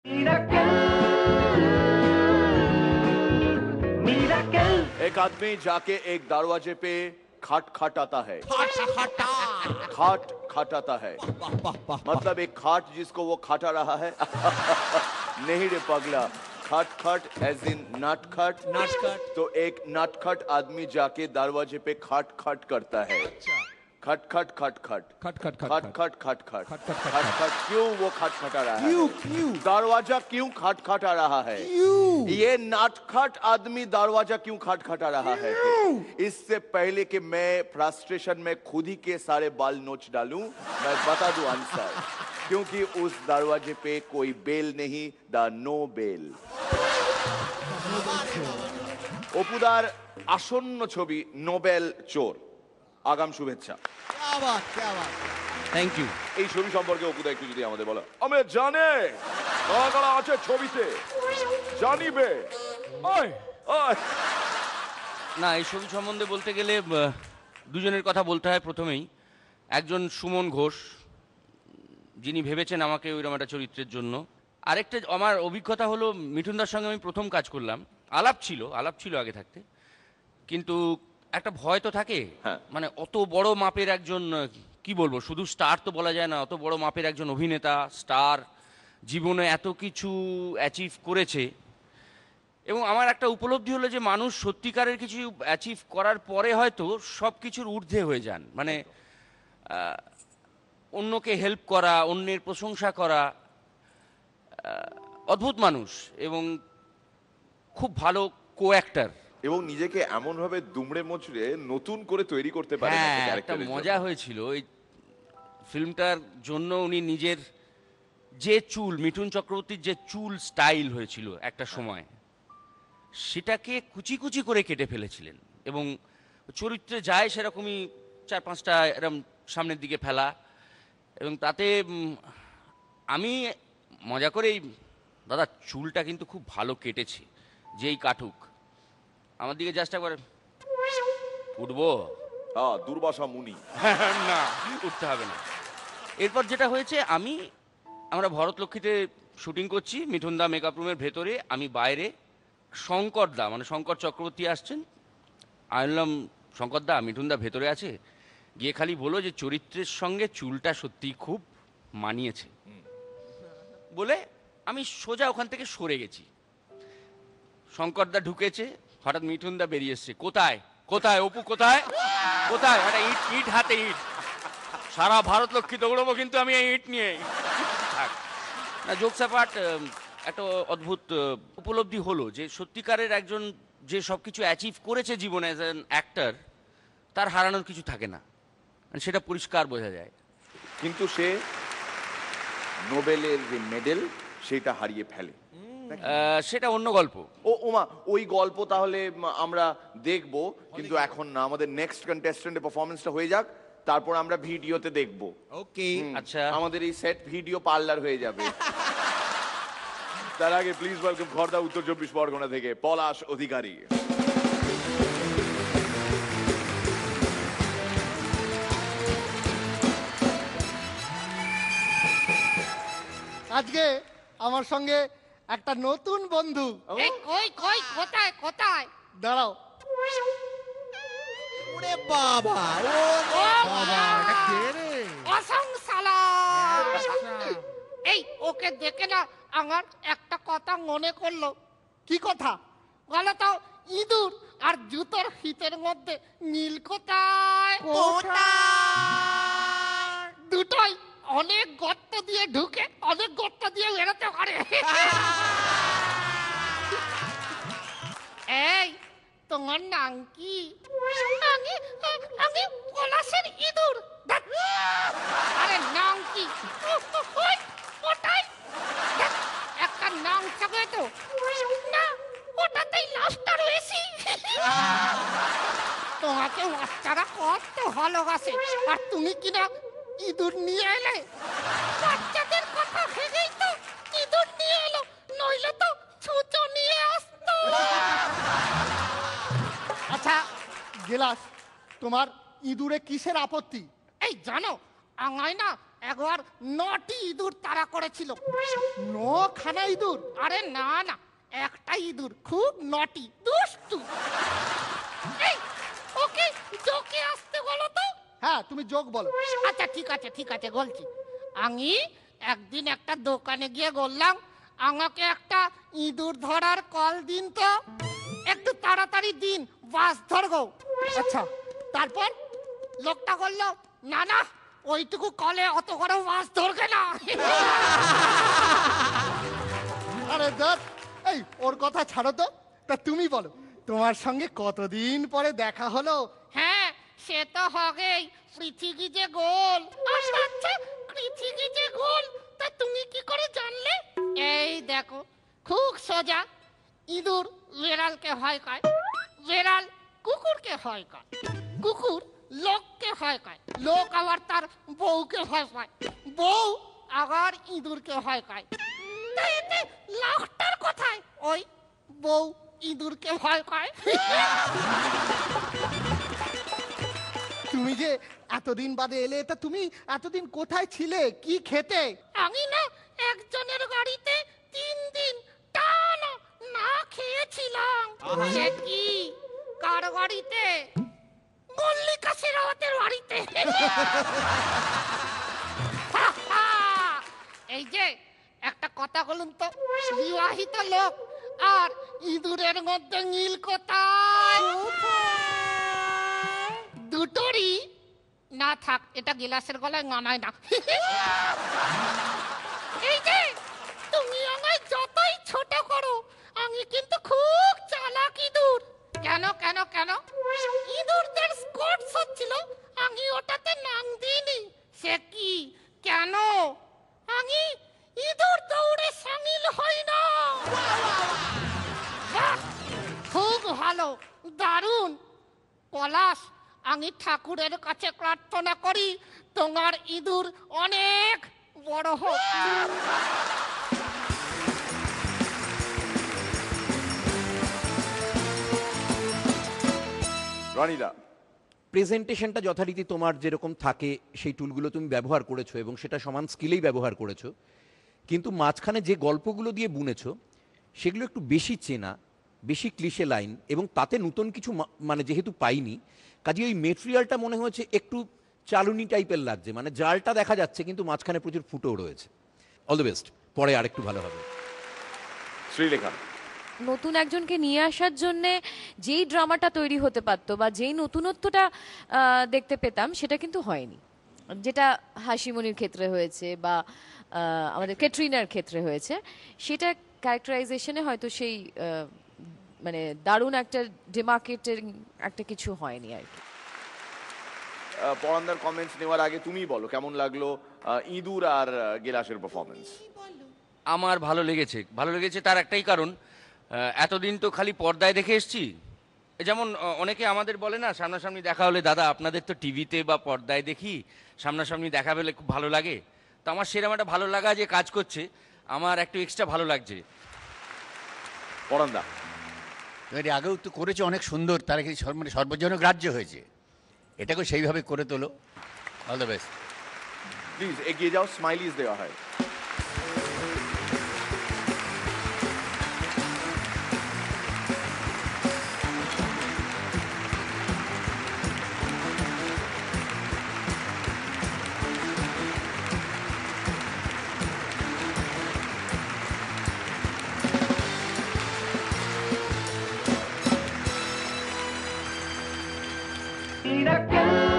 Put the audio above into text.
एक आदमी जाके एक दरवाजे पे खट खटाता है। खाट खटाता है मतलब एक खाट जिसको वो खटा रहा है। नहीं रे पगला, खट खट एज इन नटखट। नटखट। तो एक नटखट आदमी जाके दरवाजे पे खट खट करता है। खट खट खट खट खट खट खट खट खट खट खट खट खट खट। क्यों वो खटखटा रहा है? क्यों? दरवाजा क्यों खटखटा रहा है? ये नटखट आदमी दरवाजा क्यों खटखटा रहा है? इससे पहले कि मैं फ्रस्ट्रेशन में खुद ही के सारे बाल नोच डालूं, मैं बता दूं आंसर। क्योंकि उस दरवाजे पे कोई बेल नहीं, द नो बेल। অপুদার আসন্ন ছবি নোবেল চোর, আগাম শুভেচ্ছা। Thank you. এই ছবি সম্পর্কে অপুদা একটু যদি আমাদের বলো। আমি জানে কারা কারা আছে ছবিতে, জানিবে। না, এই ছবি সম্বন্ধে বলতে গেলে দুজনের কথা বলতে হয়। প্রথমেই একজন সুমন ঘোষ, যিনি ভেবেছেন আমাকে ওইরকম একটা চরিত্রের জন্য। আরেকটা আমার অভিজ্ঞতা হলো, মিঠুনদার সঙ্গে আমি প্রথম কাজ করলাম। আলাপ ছিল আগে থাকতে, কিন্তু একটা ভয় তো থাকে। মানে অত বড় মাপের একজন, কি বলবো, শুধু স্টার তো বলা যায় না, অত বড় মাপের একজন অভিনেতা, স্টার, জীবনে এত কিছু অ্যাচিভ করেছে। এবং আমার একটা উপলব্ধি হলো যে মানুষ সত্যিকারের কিছু অ্যাচিভ করার পরে হয়তো সব কিছুর ঊর্ধ্বে হয়ে যান। মানে অন্যকে হেল্প করা, অন্যের প্রশংসা করা। অদ্ভুত মানুষ এবং খুব ভালো কো অ্যাক্টর, এবং নিজেকে এমন ভাবে দুমড়ে মুচড়ে নতুন করে তৈরি করতে পারে। একটা মজা হয়েছিল এই ফিল্মটার জন্য। উনি নিজের যে চুল, মিঠুন চক্রবর্তীর যে চুল স্টাইল হয়েছিল একটা সময়, সেটাকে কুচি কুচি করে কেটে ফেলেছিলেন এবং চরিত্রে যায় সেরকমই 4-5টা এরকম সামনের দিকে ফেলা। এবং তাতে আমি মজা করেই, দাদা চুলটা কিন্তু খুব ভালো কেটেছে, যেই কাটুক আমার দিকে জাস্ট একবার, উঠবো? দুর্বাসা মুনি। না, উঠতে হবে না। এরপর যেটা হয়েছে, আমরা ভরতলক্ষ্মীতে শুটিং করছি, মিঠুনদা মেকআপ রুমের ভেতরে, আমি বাইরে। শঙ্করদা, মানে শঙ্কর চক্রবর্তী আসছেন। আমি বললাম, শঙ্করদা, মিঠুনদা ভেতরে আছে, গিয়ে খালি বলো যে চরিত্রের সঙ্গে চুলটা সত্যিই খুব মানিয়েছে বলে আমি সোজা ওখান থেকে সরে গেছি। শঙ্করদা ঢুকেছে, হঠাৎ মিঠুনদা বেরিয়ে এসছে। কোথায় কোথায় অপু, কোথায় কোথায়? একটা ইট হাতে ইট। সারা ভারতলক্ষ্মী দৌড়বো কিন্তু আমি এই ইট নিয়ে। না, জোকস অ্যাপার্ট, একটা অদ্ভুত উপলব্ধি হলো যে সত্যিকারের একজন যে সব কিছু অ্যাচিভ করেছে জীবনে অ্যাজ অ্যান অ্যাক্টর, তার হারানোর কিছু থাকে না, সেটা পরিষ্কার বোঝা যায়। কিন্তু সে নোবেলের যে মেডেল সেটা হারিয়ে ফেলে, সেটা অন্য গল্প। ওমা, ওই গল্প তাহলে আমরা দেখবো, কিন্তু এখন না। আমাদের নেক্সট কন্টেস্টেন্টের পারফরমেন্সটা হয়ে যাক, তারপর আমরা ভিডিওতে দেখবো। ওকে, আচ্ছা, আমাদের এই সেট ভিডিও পার্লার হয়ে যাবে। তার আগে প্লিজ ওয়েলকাম খড়দা উত্তর 24 পরগনা থেকে পলাশ অধিকারী। আজকে আমার সঙ্গে একটা নতুন বন্ধু। কোথায় কোথায়? দাঁড়াও। ওরে বাবা, এটা কে রে? এই ওকে দেখে না আমার একটা কথা মনে করলো। কি কথা? বলো তো, ইঁদুর আর জুতোর ফিতের মধ্যে মিল কোথায়? দুটোই অনেক গর্ত দিয়ে ঢুকে অনেক গর্ত দিয়ে বেরোতে পারে। এই, তোমার নাম কি? আমি পলাশের ইঁদুর। আরে নাম কি? ওটাই একটা নাম চাবে তো না, ওটাতেই লাস্টটা রয়েছি। তোমাকে বাচ্চারা কত ভালোবাসে, আর তুমি কিনা ইঁদুর নিয়ে এলে। বাচ্চাদের কথা ভেবেই তো ইঁদুর নিয়ে এলো, নইলে তো ছুঁচো নিয়ে আসতো। আচ্ছা গেলাস, তোমার ইঁদুরে কিসের আপত্তি? এই জানো, আমায় না একবার 9টি ইঁদুর তাড়া করেছিল। 9খানা ইঁদুর? আরে না না, একটা ইঁদুর খুব নটি দুষ্টু। এই, ওকে জোকে আসতে বলো তো। হ্যাঁ, তুমি যোগ বলো। আচ্ছা ঠিক আছে বলছি। আমি একদিন একটা দোকানে গিয়ে বললাম, আমাকে একটা ইঁদুর ধরার কল দিন তো, একটু তাড়াতাড়ি দিন, বাস ধরবো। আচ্ছা, তারপর লোকটা বললো, না না, ওইটুকু কলে অত বড় মাছ ধরবে না। আরে দত, এই ওর কথা ছাড়ো তো। তা তুমি বলো, তোমার সঙ্গে কতদিন পরে দেখা হলো? হ্যাঁ, সে তো হবেই, পৃথিবী যে গোল। আচ্ছা, পৃথিবী যে গোল, তা তুমি কি করে জানলে? এই দেখো, খুব সোজা। ইঁদুর বেড়ালকে ভয় পায়, বেড়াল কুকুরকে ভয় পায়, কুকুর লোককে ভয় পায়, লোক আবার তার বউকে ভয় পায়, বউ আবার ইঁদুরকে ভয় পায়। তা এতে লাখটার কথায়, ওই বউ ইঁদুরকে ভয় পায়। তুমি যে এতদিন বাদে এলে, তা তুমি এতদিন কোথায় ছিলে, কি খেতে? আমি না একজনের বাড়িতে 3 দিন টানা না খেয়েছিলাম। সে কি, কার বাড়িতে? মল্লিকা শেরাওয়াতের বাড়িতে। এই যে একটা কথা বলুন তো, বিবাহিত লোক আর ইঁদুরের মধ্যে মিল কোথায়? দুটোরই না থাক, এটা গিলাসের গলায় মানায় না। এই যে তুমি আমায় যতই ছোট করো, আমি কিন্তু খুব চালাক ইঁদুর। কেন কেন কেন? ইঁদুরদের স্কোর্টস হচ্ছিল, আমি ওটাতে নাম দিইনি। সে কি, কেন? আমি ইঁদুর দৌড়ে সামিল হই না। বাহ, খুব ভালো, দারুণ। পলাশ, আমি ঠাকুরের কাছে প্রার্থনা করি তোমার ইঁদুর অনেক বড় হোক। রনিদা, প্রেজেন্টেশনটা যথারীতি তোমার যেরকম থাকে সেই টুলগুলো তুমি ব্যবহার করেছো এবং সেটা সমান স্কিলেই ব্যবহার করেছো, কিন্তু মাঝখানে যে গল্পগুলো দিয়ে বুনেছো সেগুলো একটু বেশি চেনা, বেশি ক্লিশে লাইন, এবং তাতে নতুন কিছু মানে যেহেতু পাইনি, কাজে ওই মেটেরিয়ালটা মনে হয়েছে একটু চালুনি টাইপের লাগছে, মানে জালটা দেখা যাচ্ছে কিন্তু মাঝখানে প্রচুর ফুটেও রয়েছে। অল দ্য বেস্ট, পরে আরেকটু ভালো হবে। শ্রীলেখা, নতুন একজনকে নিয়ে আসার জন্যে যেই ড্রামাটা তৈরি হতে পারতো বা যেই নতুনত্বটা দেখতে পেতাম, সেটা কিন্তু হয়নি। যেটা হাসিমনির ক্ষেত্রে হয়েছে বা আমাদের ক্যাটরিনার ক্ষেত্রে হয়েছে, সেটা ক্যারেক্টারাইজেশনে হয়তো সেই মানে দারুণ একটা ডিমার্কেটের একটা কিছু হয়নি আর কি। পরান্দার কমেন্টস নেওয়ার আগে তুমি বলো কেমন লাগলো ইঁদুর আর গেলাসের পারফরমেন্স? আমার ভালো লেগেছে তার একটাই কারণ, এতদিন তো খালি পর্দায় দেখে এসছি। যেমন অনেকে আমাদের বলে না, সামনাসামনি দেখা হলে, দাদা আপনাদের তো টিভিতে বা পর্দায় দেখি, সামনাসামনি দেখা পেলে খুব ভালো লাগে। তো আমার সেরকম একটা ভালো লাগা যে কাজ করছে, আমার একটু এক্সট্রা ভালো লাগছে। পরান্দা, এর আগেও তো করেছে অনেক সুন্দর, তারা কি মানে সর্বজনগ্রাহ্য হয়েছে, এটাকে সেইভাবে করে তোলো। All the best. প্লিজ এগিয়ে যাও, স্মাইলিজ দেওয়া হয়। Miracle.